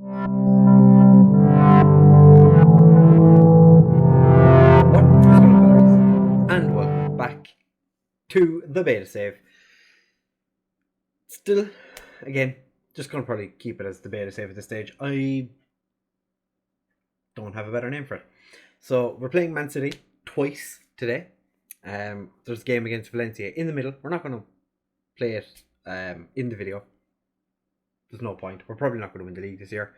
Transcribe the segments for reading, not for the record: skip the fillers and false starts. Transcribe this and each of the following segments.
And welcome back to the beta save. Still, again, just gonna probably keep it as the beta save at this stage. I don't have a better name for it. So we're playing Man City twice today. There's a game against Valencia in the middle. We're not gonna play it in the video. There's no point. We're probably not going to win the league this year.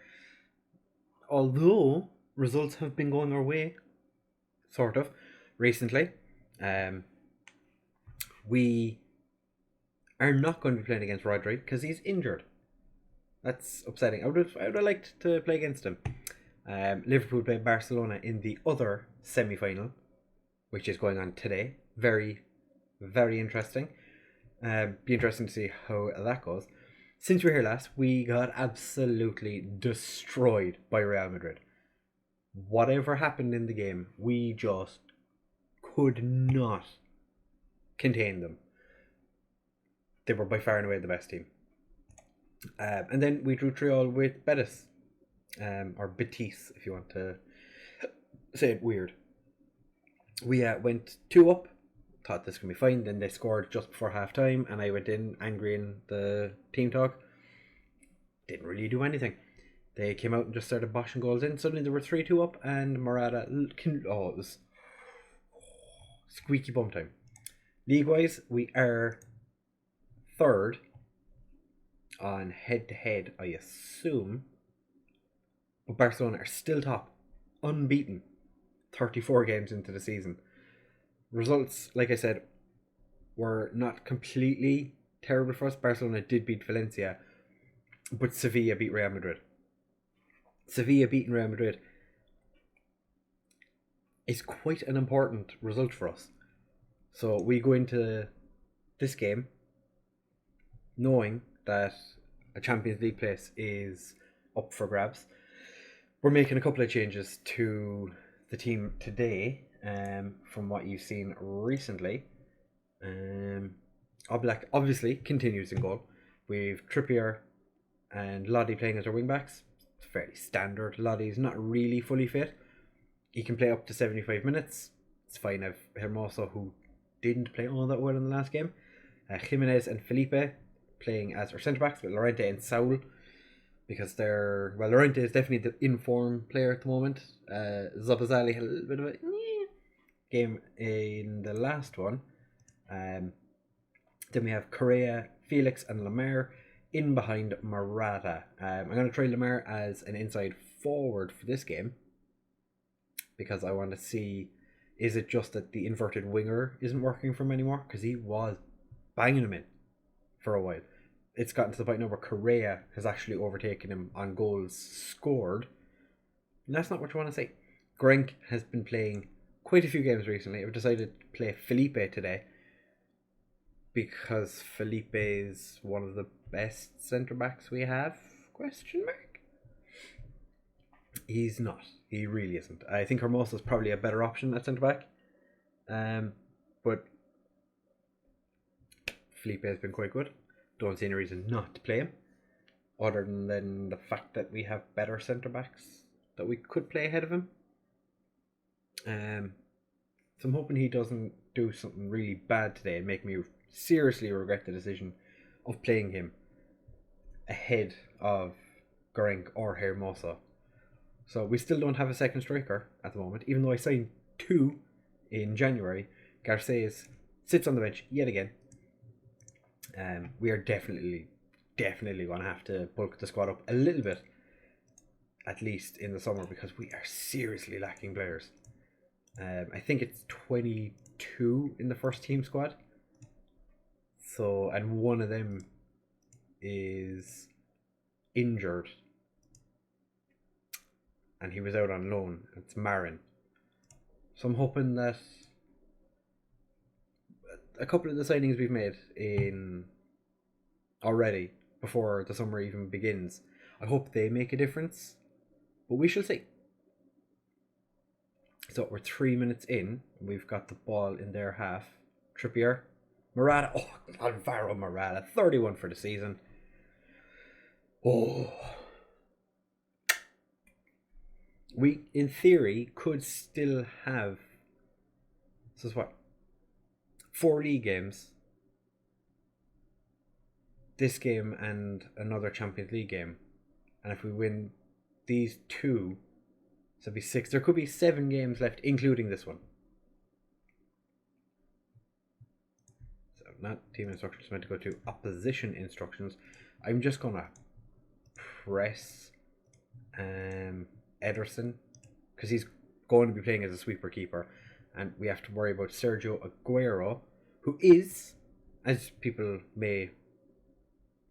Although results have been going our way, sort of, recently. We are not going to be playing against Rodri because he's injured. That's upsetting. I would have liked to play against him. Liverpool play Barcelona in the other semi-final, which is going on today. Very, very interesting. Be interesting to see how that goes. Since we were here last, we got absolutely destroyed by Real Madrid. Whatever happened in the game, we just could not contain them. They were by far and away the best team. And then we drew 3-3 with Betis. Or Betis, if you want to say it weird. We went 2 up. Thought this could be fine. Then they scored just before half time, and I went in angry in the team talk. Didn't really do anything. They came out and just started boshing goals in. Suddenly they were 3-2 up, and Morata, it was squeaky bum time. League wise, we are 3rd on head to head, I assume. But Barcelona are still top, unbeaten, 34 games into the season. Results, like I said, were not completely terrible for us. Barcelona did beat Valencia, but Sevilla beat Real Madrid. Sevilla beating Real Madrid is quite an important result for us. So we go into this game knowing that a Champions League place is up for grabs. We're making a couple of changes to the team today. From what you've seen recently, Oblak obviously continues in goal. We've Trippier and Lodi playing as our wing backs. It's fairly standard. Lodi's not really fully fit. He can play up to 75 minutes. It's fine. I've Hermoso, who didn't play all that well in the last game. Jimenez and Felipe playing as our centre backs with Llorente and Saul, because Llorente is definitely the in-form player at the moment. Zabazali had a little bit of a game in the last one. Then we have Correa, Felix and Lemar in behind Morata. I'm going to try Lemar as an inside forward for this game, because I want to see, is it just that the inverted winger isn't working for him anymore? Because he was banging him in for a while. It's gotten to the point now where Correa has actually overtaken him on goals scored. And that's not what you want to say. Grenk has been playing quite a few games recently. I've decided to play Felipe today because Felipe is one of the best centre backs we have? ? He's not. He really isn't. I think Hermoso is probably a better option at centre back. But Felipe has been quite good. Don't see any reason not to play him, other than the fact that we have better centre backs that we could play ahead of him. So I'm hoping he doesn't do something really bad today and make me seriously regret the decision of playing him ahead of Grenk or Hermoso. So we still don't have a second striker at the moment, even though I signed 2 in January. Garces sits on the bench yet again. We are definitely going to have to bulk the squad up a little bit, at least in the summer, because we are seriously lacking players. I think it's 22 in the first team squad. So, and one of them is injured, and he was out on loan. It's Marin. So I'm hoping that a couple of the signings we've made in already before the summer even begins, I hope they make a difference, but we shall see. So we're 3 minutes in. We've got the ball in their half. Trippier, Morata. Oh, Alvaro Morata, 31 for the season. Oh, we, in theory, could still have. This is what? 4 league games. This game and another Champions League game. And if we win these 2, so it'd be 6. There could be 7 games left, including this one. So not team instructions, meant to go to opposition instructions. I'm just gonna press Ederson, because he's going to be playing as a sweeper keeper, and we have to worry about Sergio Aguero, who is, as people may,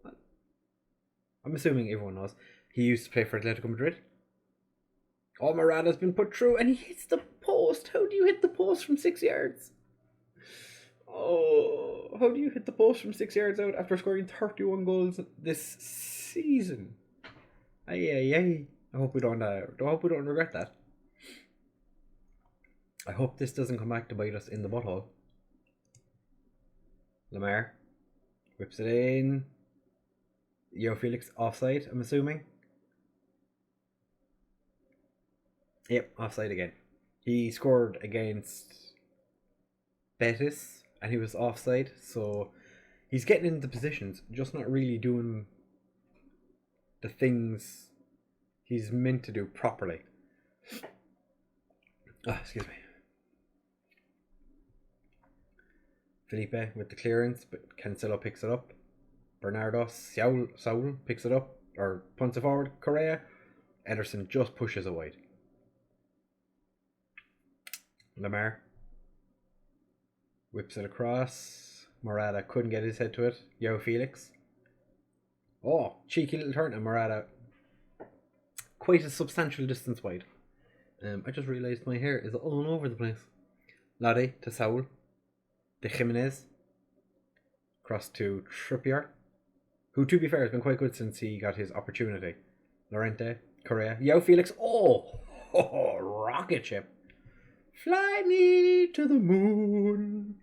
I'm assuming everyone knows, he used to play for Atletico Madrid. Oh, Morata's been put through and he hits the post. How do you hit the post from 6 yards? Oh, how do you hit the post from 6 yards out after scoring 31 goals this season? Ay. I hope we don't regret that. I hope this doesn't come back to bite us in the butthole. Lemar whips it in. Yo, Felix offside, I'm assuming. Yep, offside again. He scored against Betis and he was offside, so he's getting into positions, just not really doing the things he's meant to do properly. Excuse me. Felipe with the clearance, but Cancelo picks it up. Bernardo Saul picks it up, or punts it forward. Correa. Ederson just pushes it wide. Lemar whips it across. Morata couldn't get his head to it. Yo, Felix. Oh, cheeky little turn, and Morata quite a substantial distance wide. I just realised my hair is all over the place. Lodi to Saul. De Jimenez. Cross to Trippier, who, to be fair, has been quite good since he got his opportunity. Llorente, Correa, Yo, Felix. Oh, rocket ship. Fly me to the moon.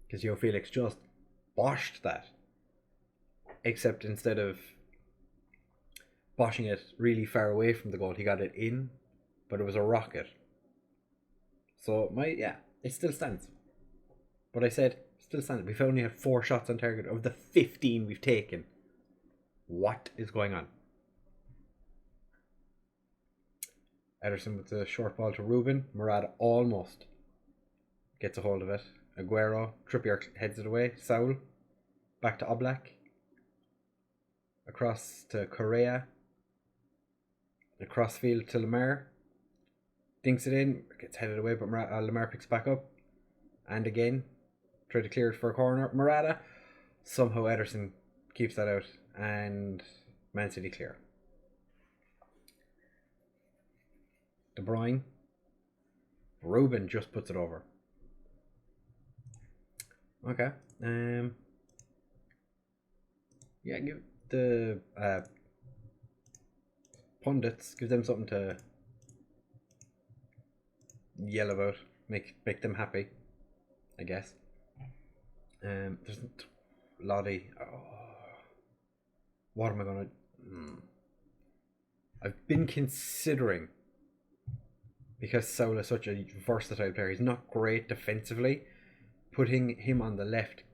Because Yo, Felix just boshed that. Except instead of boshing it really far away from the goal, he got it in, but it was a rocket. So, it still stands. But I said, still standing. We've only had 4 shots on target of the 15 we've taken. What is going on? Ederson with the short ball to Ruben. Morata almost gets a hold of it. Aguero. Trippier heads it away. Saul. Back to Oblak. Across to Correa. Across field to Lemar. Dinks it in. Gets headed away, but Lemar picks back up. And again. Try to clear it for a corner. Morata. Somehow Ederson keeps that out. And Man City clear. De Bruyne. Ruben just puts it over. Okay. Give the pundits, give them something to yell about. Make them happy, I guess. There's Lodi. What am I gonna? I've been considering, because Saul is such a versatile player. He's not great defensively. Putting him on the left.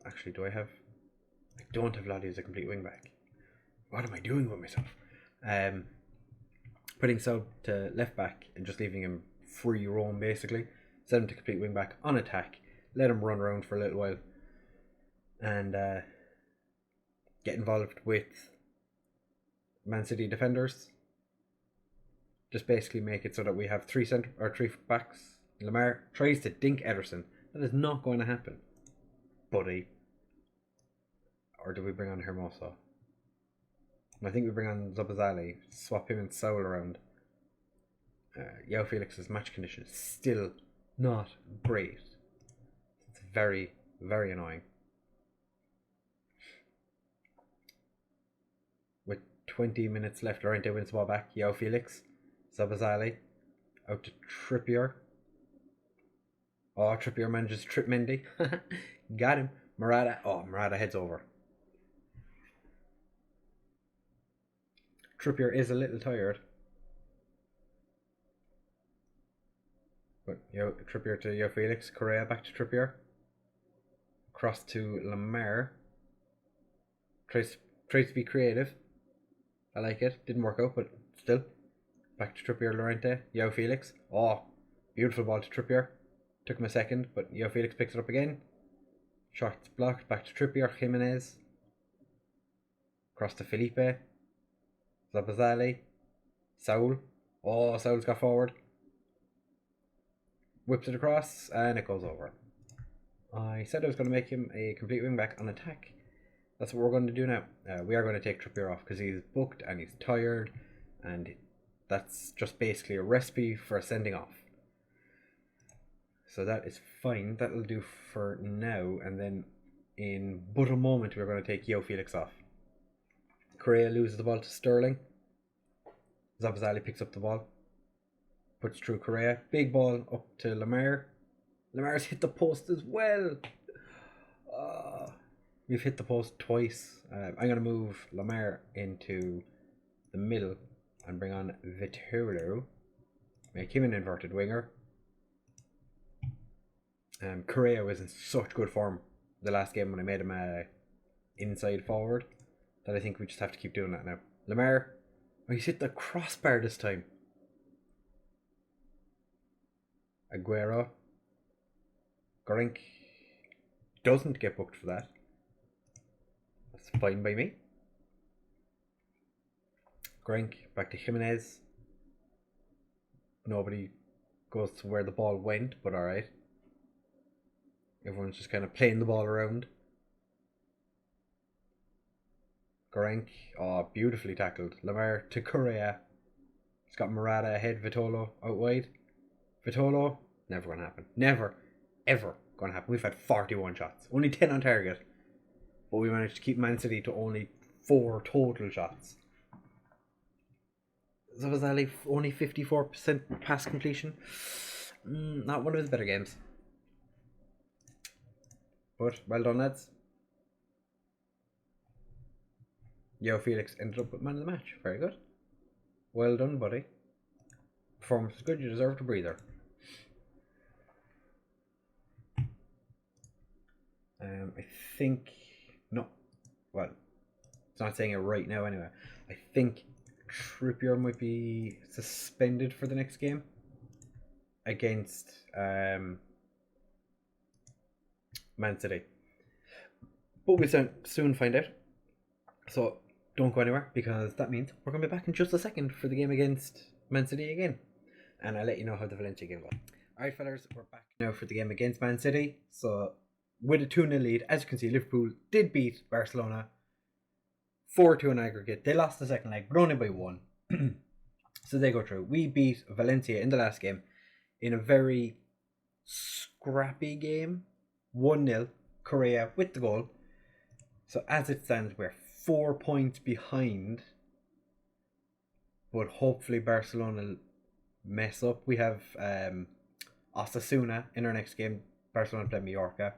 Actually, I don't have Lodi as a complete wing back. What am I doing with myself? Putting Saul to left back and just leaving him free roam, basically. Set him to complete wing back on attack. Let him run around for a little while. And get involved with Man City defenders. Just basically make it so that we have 3 backs. Lemar tries to dink Ederson. That is not going to happen, buddy. Or do we bring on Hermoso? I think we bring on Zabazali. Swap him and Saul around. Yao Felix's match condition is still not great. It's very, very annoying. With 20 minutes left, Llorente wins the ball back. Yao Felix. Zabazali. Out to Trippier. Oh, Trippier manages to trip Mendy. Got him. Morata. Oh, Morata heads over. Trippier is a little tired. Trippier to João Felix. Correa back to Trippier. Cross to Lamar. Tries to be creative. I like it. Didn't work out, but still. Back to Trippier, Llorente. João Felix. Oh, beautiful ball to Trippier. Took him a second, but João Felix picks it up again. Shots blocked. Back to Trippier. Jimenez. Cross to Felipe. Zabazali. Saul. Oh, Saul's got forward. Whips it across, and it goes over. I said I was going to make him a complete wing back on attack. That's what we're going to do now. We are going to take Trippier off because he's booked and he's tired, and that's just basically a recipe for sending off. So that is fine. That'll do for now, and then in but a moment we're going to take João Felix off. Correa loses the ball to Sterling. Zabazali picks up the ball. Puts through Correa. Big ball up to Lamar. Lamar's hit the post as well. We've hit the post twice. I'm going to move Lamar into the middle and bring on Vitolo. Make him an inverted winger. Correa was in such good form the last game when I made him inside forward that I think we just have to keep doing that now. Lamar. Oh, he's hit the crossbar this time. Aguero. Gorink doesn't get booked for that. That's fine by me. Gorink back to Jimenez. Nobody goes to where the ball went, but alright. Everyone's just kind of playing the ball around. Gorink, oh, beautifully tackled. Lamar to Correa. He's got Morata ahead, Vitolo out wide. Vitolo, never going to happen. Never, ever going to happen. We've had 41 shots. Only 10 on target. But we managed to keep Man City to only 4 total shots. Zabazali, only 54% pass completion. Not one of his better games. But, well done, lads. João Felix ended up with man of the match. Very good. Well done, buddy. Performance is good. You deserve a breather. I think... No. Well, it's not saying it right now anyway. I think Trippier might be suspended for the next game. Against Man City. But we'll soon find out. So... don't go anywhere, because that means we're going to be back in just a second for the game against Man City again. And I'll let you know how the Valencia game goes. Alright, fellas, we're back now for the game against Man City. So, with a 2-0 lead, as you can see, Liverpool did beat Barcelona 4-2 in aggregate. They lost the second leg, but only by 1. So they go through. We beat Valencia in the last game in a very scrappy game. 1-0, Correa with the goal. So, as it stands, we're 4 points behind, but hopefully Barcelona mess up. We have Osasuna in our next game. Barcelona play Mallorca.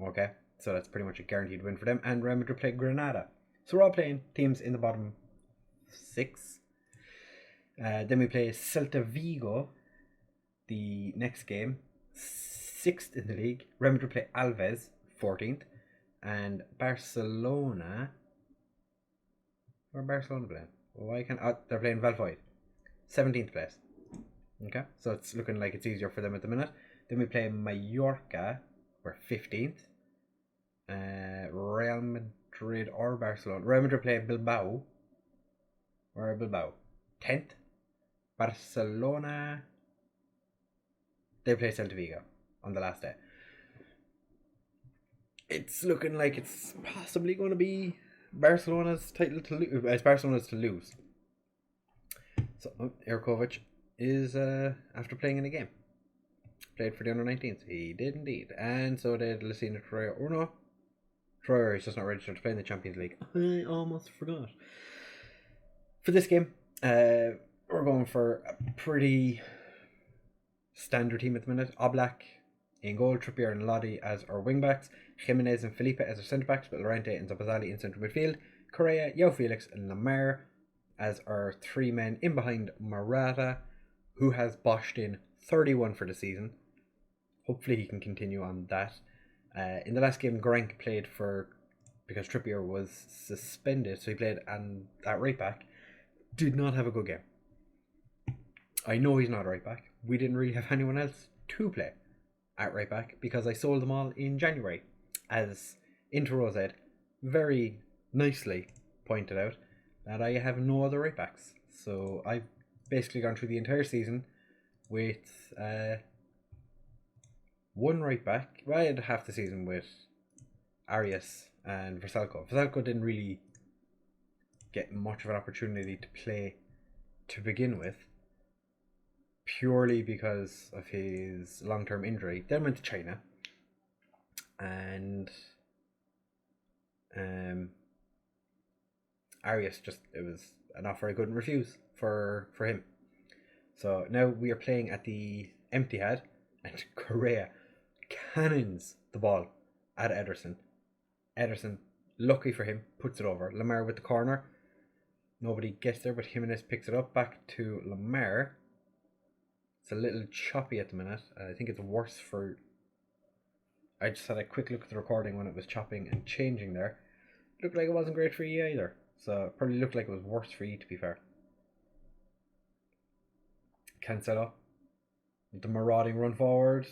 Okay, so that's pretty much a guaranteed win for them. And Real Madrid play Granada. So we're all playing teams in the bottom 6. Then we play Celta Vigo the next game, 6th in the league. Real Madrid play Alves, 14th. And Barcelona... Where Barcelona playing? Why can't... they're playing Valladolid. 17th place. Okay, so it's looking like it's easier for them at the minute. Then we play Mallorca. We're 15th. Real Madrid or Barcelona. Real Madrid play Bilbao. Where are Bilbao? 10th. Barcelona... they play Celta Vigo on the last day. It's looking like it's possibly going to be Barcelona's title to lose. It's Barcelona's to lose. So Erkovic is after playing in a game. Played for the under-19s. He did indeed. And so did Lucina Troyer. Or no. Troyer is just not registered to play in the Champions League. I almost forgot. For this game, we're going for a pretty standard team at the minute. Oblak in goal, Trippier and Lodi as our wing-backs, Jimenez and Felipe as our centre-backs, but Llorente and Zabazali in central midfield, Correa, João Felix and Lamar as our 3 men in behind Morata, who has boshed in 31 for the season. Hopefully he can continue on that. In the last game, Grank played for, because Trippier was suspended, so he played at right back. Did not have a good game. I know he's not right back. We didn't really have anyone else to play at right back because I sold them all in January, as IntoRowZ very nicely pointed out that I have no other right backs. So I've basically gone through the entire season with one right back. Well, I had half the season with Arias and Vrsaljko. Vrsaljko didn't really get much of an opportunity to play to begin with, purely because of his long-term injury. Then went to China, and Arias it was an offer I couldn't refuse for him. So now we are playing at the Etihad, and Correa cannons the ball at Ederson. Ederson, lucky for him, puts it over. Lamar with the corner. Nobody gets there, but Jimenez picks it up. Back to Lamar. It's a little choppy at the minute. I think it's worse for... I just had a quick look at the recording when it was chopping and changing there. It looked like it wasn't great for you either. So it probably looked like it was worse for you, to be fair. Cancelo with the marauding run forward,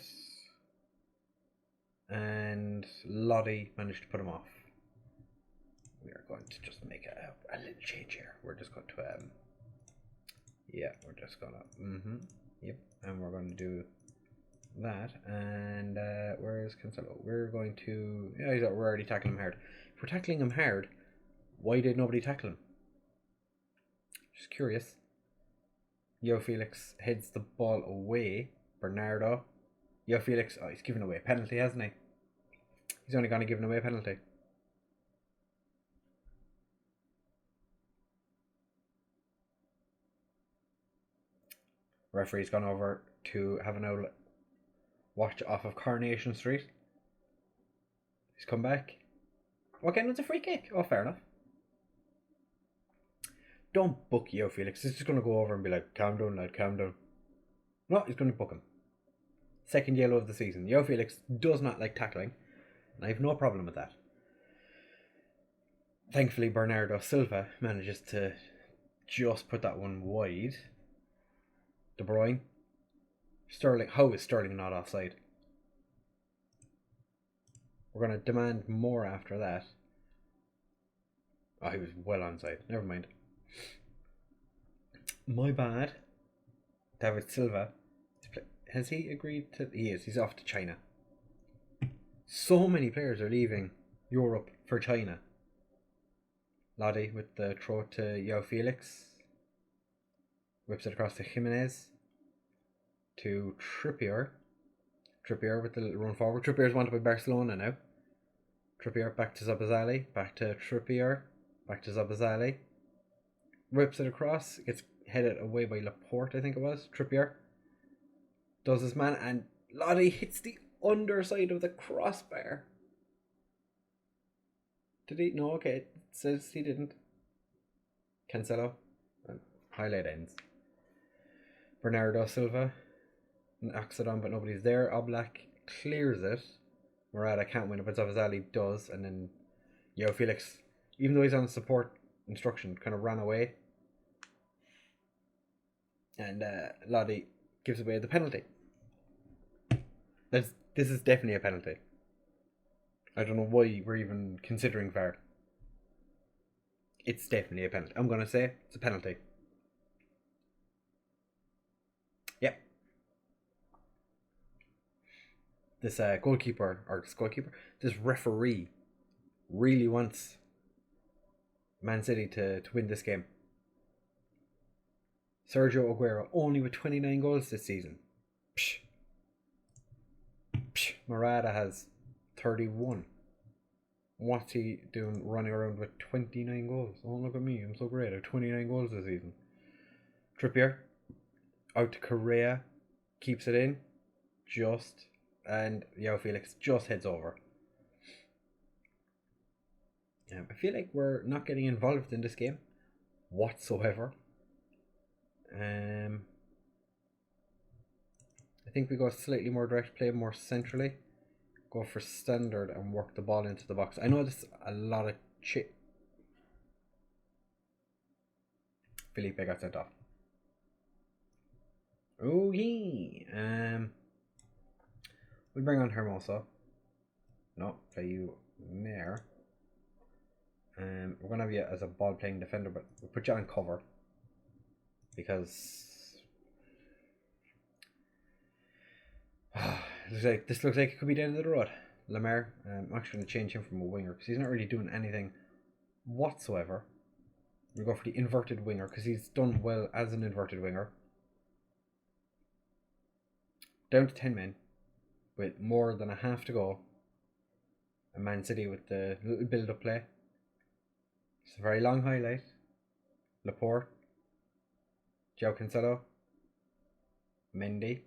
and Lottie managed to put him off. We are going to just make a little change here. We're just going to yep, and we're going to do that. And where's Cancelo? We're going to, we're already tackling him hard. If we're tackling him hard, why did nobody tackle him? Just curious. Yo Felix heads the ball away. Bernardo. Yo Felix, he's given away a penalty, hasn't he? He's only going to give away a penalty. Referee's gone over to have an old watch off of Coronation Street. He's come back. Okay, no, it's a free kick. Oh, fair enough. Don't book Yo Felix. He's just going to go over and be like, calm down, lad, calm down. No, he's going to book him. Second yellow of the season. Yo Felix does not like tackling, and I have no problem with that. Thankfully, Bernardo Silva manages to just put that one wide. De Bruyne. Sterling. How is Sterling not offside? We're going to demand more after that. Oh, he was well onside. Never mind. My bad. David Silva. Has he agreed to... He is. He's off to China. So many players are leaving Europe for China. Lodi with the throw to Yo Felix. Whips it across to Jimenez. To Trippier. Trippier with the little run forward. Trippier's wanted by Barcelona now. Trippier back to Zabazali. Back to Trippier. Back to Zabazali. Whips it across. Gets headed away by Laporte, I think it was. Trippier does his man, and Lodi hits the underside of the crossbar. Did he? No, okay. It says he didn't. Cancelo. Highlight ends. Bernardo Silva knocks it on, but nobody's there. Oblak clears it. Morata can't win it, but Zavazali does, and then Yo Felix, even though he's on support instruction, kind of ran away. And Lodi gives away the penalty. This is definitely a penalty. I don't know why we're even considering VAR. It's definitely a penalty. I'm going to say it's a penalty. Yep. This this referee really wants Man City to win this game. Sergio Aguero only with 29 goals this season. Psh. Morata has 31. What's he doing running around with 29 goals? Oh, look at me, I'm so great. I have 29 goals this season. Trippier out to Correa, keeps it in, and João Felix just heads over. I feel like we're not getting involved in this game whatsoever. think we go slightly more direct play, more centrally. Go for standard and work the ball into the box. I know this a lot of shit. Felipe got sent off. Okay. We'll bring on Hermoso. No, play you there. We're gonna have you as a ball playing defender, but we'll put you on cover because this looks like it could be the end of the road. Lamar, I'm actually going to change him from a winger because he's not really doing anything whatsoever. We'll go for the inverted winger because he's done well as an inverted winger. Down to 10 men with more than a half to go. And Man City with the little build-up play. It's a very long highlight. Laporte, João Cancelo, Mendy.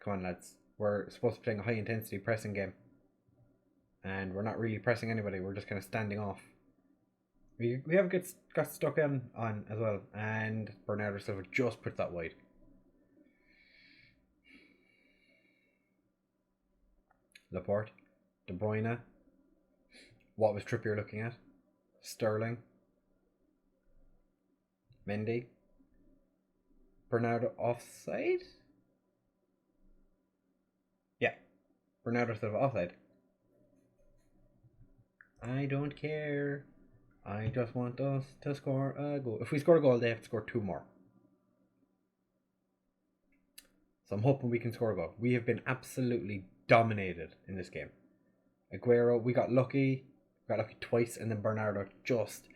Come on, lads. We're supposed to be playing a high-intensity pressing game. And we're not really pressing anybody. We're just kind of standing off. We have got stuck on as well. And Bernardo Silva just puts that wide. Laporte. De Bruyne. What was Trippier looking at? Sterling. Mendy. Bernardo offside? Yeah. Bernardo Silva offside. I don't care. I just want us to score a goal. If we score a goal, they have to score 2 more. So I'm hoping we can score a goal. We have been absolutely dominated in this game. Aguero, we got lucky. We got lucky twice, and then Bernardo just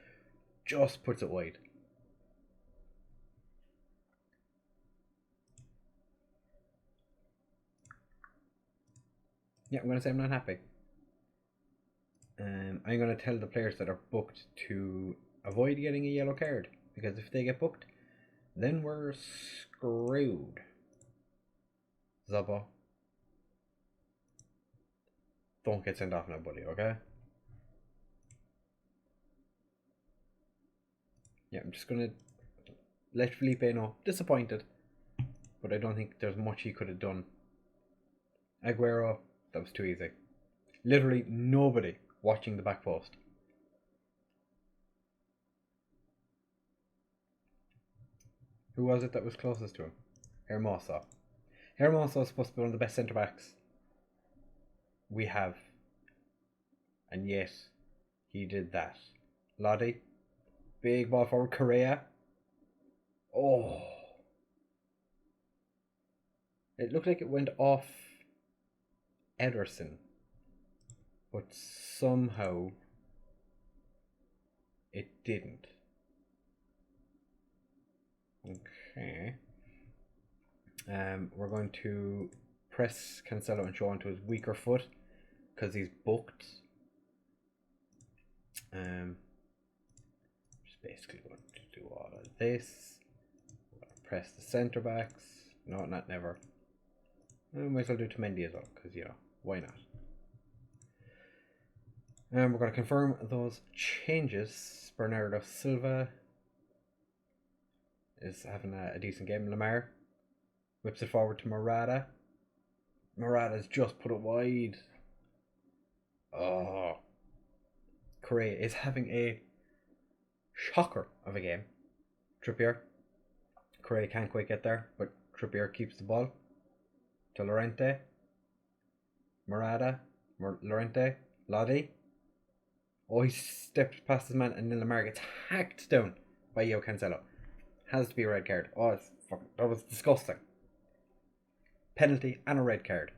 puts it wide. Yeah, I'm going to say I'm not happy. I'm going to tell the players that are booked to avoid getting a yellow card. Because if they get booked, then we're screwed. Zabo. Don't get sent off now, buddy, okay? Yeah, I'm just going to let Felipe know. Disappointed. But I don't think there's much he could have done. Aguero, that was too easy. Literally nobody watching the back post. Who was it that was closest to him? Hermoso. Hermoso is supposed to be one of the best centre backs we have. And yet, he did that. Lodi. Big ball forward. Correa. Oh. It looked like it went off Ederson. But somehow it didn't. Okay. We're going to press Cancelo and show onto his weaker foot because he's booked. Just basically going to do all of this. Press the centre backs. No, not never. Might as well do to Mendy as well because, you know, why not? And we're going to confirm those changes. Bernardo Silva is having a decent game. Lamar whips it forward to Morata. Morata's just put it wide. Oh. Correa is having a shocker of a game. Trippier. Correa can't quite get there, but Trippier keeps the ball. To Llorente. Morata. Llorente. Lodi. Oh, he stepped past his man and then Lamar gets hacked down by João Cancelo. Has to be a red card. Oh, it's fucking, that was disgusting. Penalty and a red card.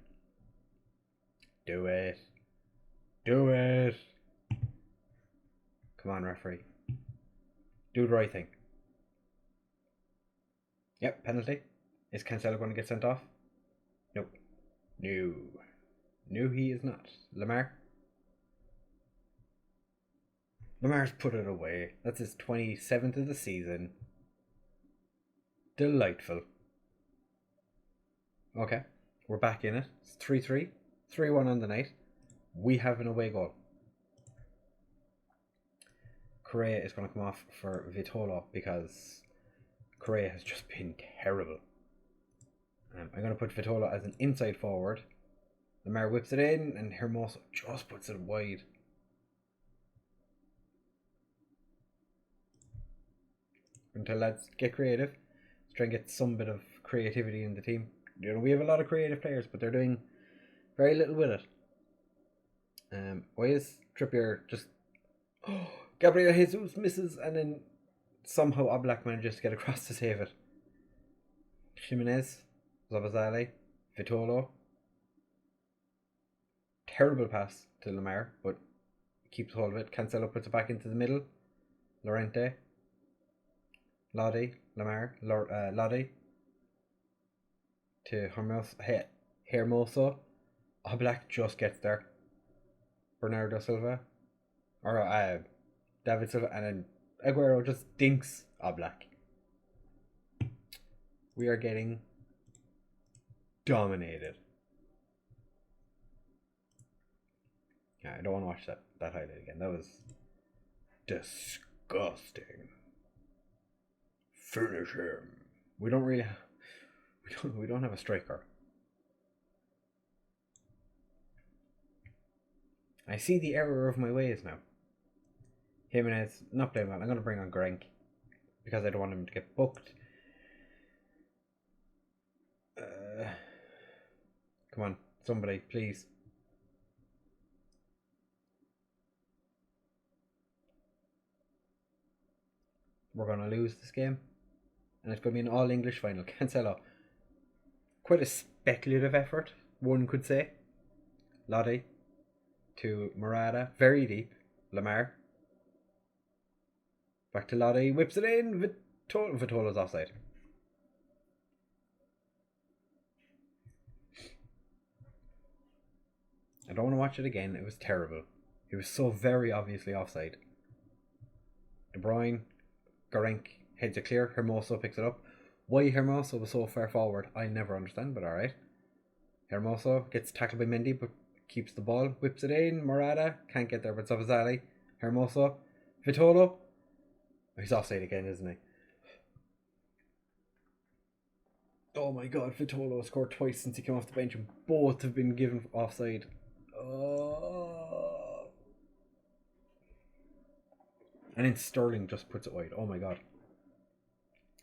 Do it. Do it. Come on, referee. Do the right thing. Yep, penalty. Is Cancelo going to get sent off? Nope. No. No, he is not. Lamar. Lamar's put it away. That's his 27th of the season. Delightful. Okay, we're back in it. It's 3-3. 3-1 on the night. We have an away goal. Correa is going to come off for Vitolo because Correa has just been terrible. I'm going to put Vitola as an inside forward. Lamar whips it in, and Hermoso just puts it wide. Until lads get creative. Let's try and get some bit of creativity in the team. You know, we have a lot of creative players, but they're doing very little with it. Why is Trippier just... Oh, Gabriel Jesus misses, and then somehow Oblak manages to get across to save it. Jimenez, Zabazali, Vitolo. Terrible pass to Lamar, but keeps hold of it. Cancelo puts it back into the middle. Lorente. Lodi. Lamar. Lodi. To Hermoso. Oblak just gets there. Bernardo Silva. Or David Silva. And then Aguero just dinks Oblak. We are getting dominated. Yeah, I don't want to watch that highlight again. That was disgusting. Finish him. We don't really we don't have a striker. I see the error of my ways now. Jimenez not playing well. I'm gonna bring on Grank because I don't want him to get booked. Come on, somebody, please. We're going to lose this game. And it's going to be an all-English final. Cancelo. Quite a speculative effort, one could say. Lodi to Morata. Very deep. Lamar. Back to Lodi. Whips it in. Vitolo's offside. I don't want to watch it again. It was terrible. He was so very obviously offside. De Bruyne. Gorenk heads it clear. Hermoso picks it up. Why Hermoso was so far forward, I never understand, but alright. Hermoso gets tackled by Mendy, but keeps the ball. Whips it in. Morata can't get there, but Zabazali. Hermoso. Vitolo. He's offside again, isn't he? Oh my god, Vitolo scored twice since he came off the bench, and both have been given offside. Oh. And then Sterling just puts it wide. Oh my god.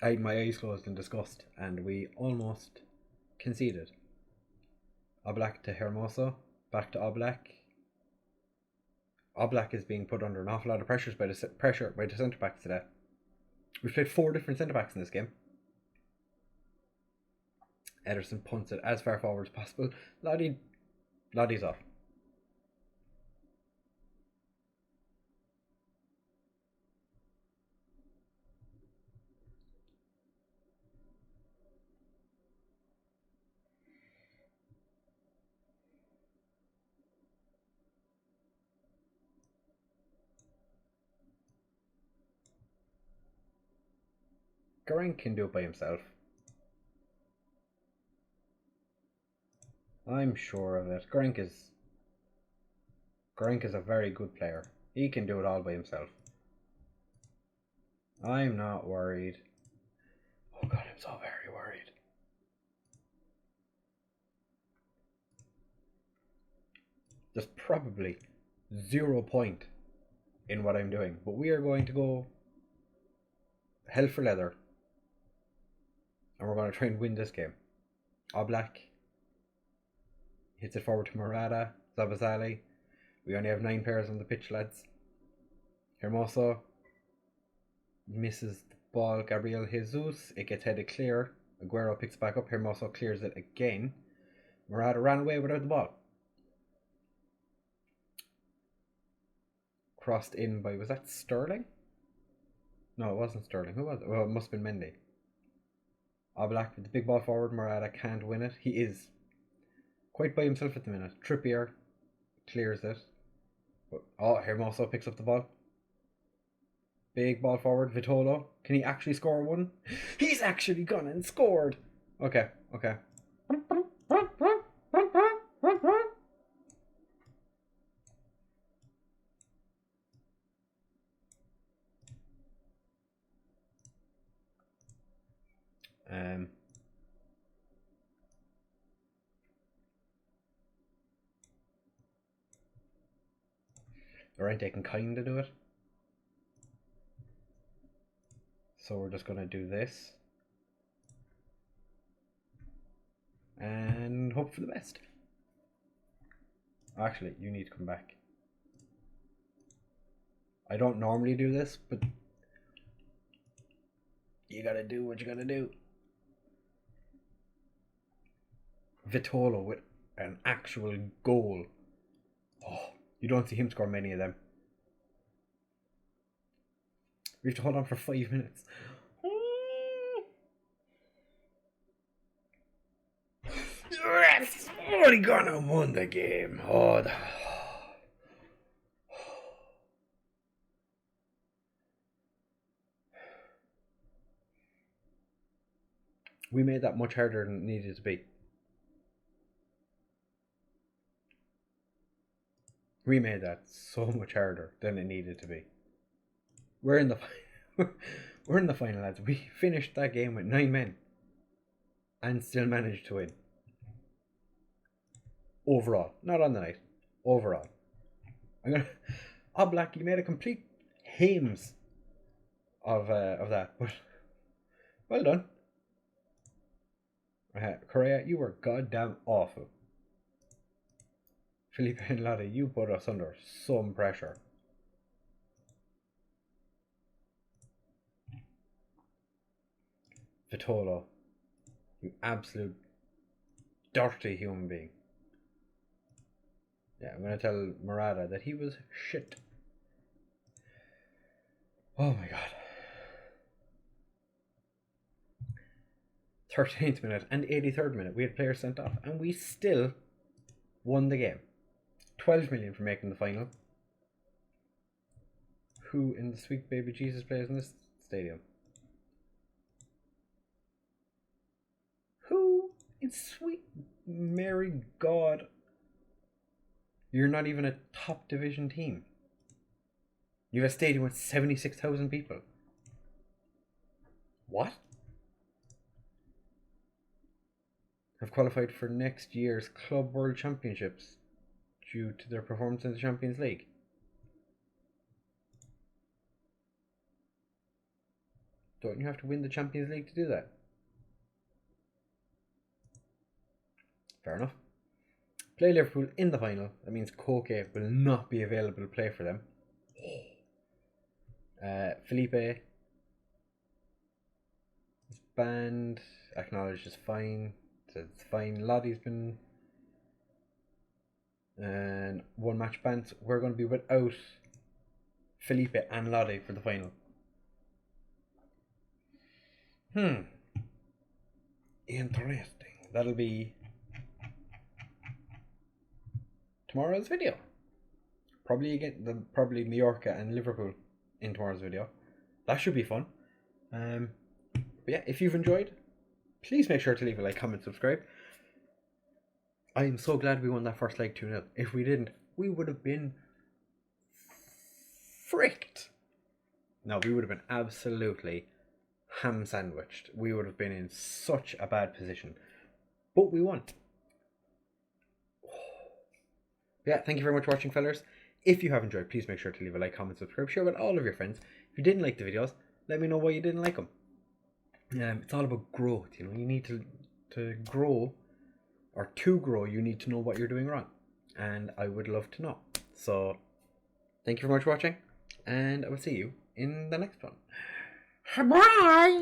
I had my eyes closed in disgust, and we almost conceded. Oblak to Hermoso. Back to Oblak. Oblak is being put under an awful lot of pressure by the centre backs today. We've played 4 different centre backs in this game. Ederson punts it as far forward as possible. Lodi's off. Gorenk can do it by himself. I'm sure of it. Gorenk is a very good player. He can do it all by himself. I'm not worried. Oh god, I'm so very worried. There's probably 0 point in what I'm doing, but we are going to go hell for leather. And we're going to try and win this game. Oblak hits it forward to Morata. Zabazali. We only have 9 players on the pitch, lads. Hermoso misses the ball. Gabriel Jesus. It gets headed clear. Aguero picks back up. Hermoso clears it again. Morata ran away without the ball. Crossed in by... Was that Sterling? No, it wasn't Sterling. Who was it? Well, it must have been Mendy. Oblak with the big ball forward. Morata can't win it. He is quite by himself at the minute. Trippier clears it. Oh, Hermoso picks up the ball. Big ball forward. Vitolo. Can he actually score one? He's actually gone and scored. Okay. Llorente can kind of do it. So we're just going to do this. And hope for the best. Actually, you need to come back. I don't normally do this, but you gotta do what you gotta do. Vitolo with an actual goal. Oh, you don't see him score many of them. We have to hold on for 5 minutes. Yes! Already gonna win the game. Oh, we made that much harder than it needed to be. We made that so much harder than it needed to be. We're in the we're in the final, lads. We finished that game with 9 men and still managed to win. Overall, not on the night. Overall, Oblak, you made a complete hames of that, but well done. Correa, you were goddamn awful. Felipe and Lottie, you put us under some pressure. Vitolo, you absolute dirty human being. Yeah, I'm going to tell Murata that he was shit. Oh my god. 13th minute and 83rd minute, we had players sent off, and we still won the game. 12 million for making the final. Who in the sweet baby Jesus plays in this stadium? Who in sweet Mary God? You're not even a top division team. You have a stadium with 76,000 people. What? Have qualified for next year's Club World Championships due to their performance in the Champions League. Don't you have to win the Champions League to do that? Fair enough. Play Liverpool in the final. That means Koke will not be available to play for them. Felipe is banned. Acknowledged is fine. It's fine. Lottie's been and 1 match banned. We're going to be without Felipe and Lottie for the final. Interesting. That'll be tomorrow's video. Probably Mallorca and Liverpool in tomorrow's video. That should be fun. But yeah, if you've enjoyed, please make sure to leave a like, comment, subscribe. I am so glad we won that first leg 2-0. If we didn't, we would have been fricked. No, we would have been absolutely ham sandwiched. We would have been in such a bad position. But we won. Yeah, thank you very much for watching, fellas. If you have enjoyed, please make sure to leave a like, comment, subscribe, share with all of your friends. If you didn't like the videos, let me know why you didn't like them. It's all about growth, you know. You need to grow, or to grow, you need to know what you're doing wrong. And I would love to know. So, thank you very much for watching, and I will see you in the next one. Bye!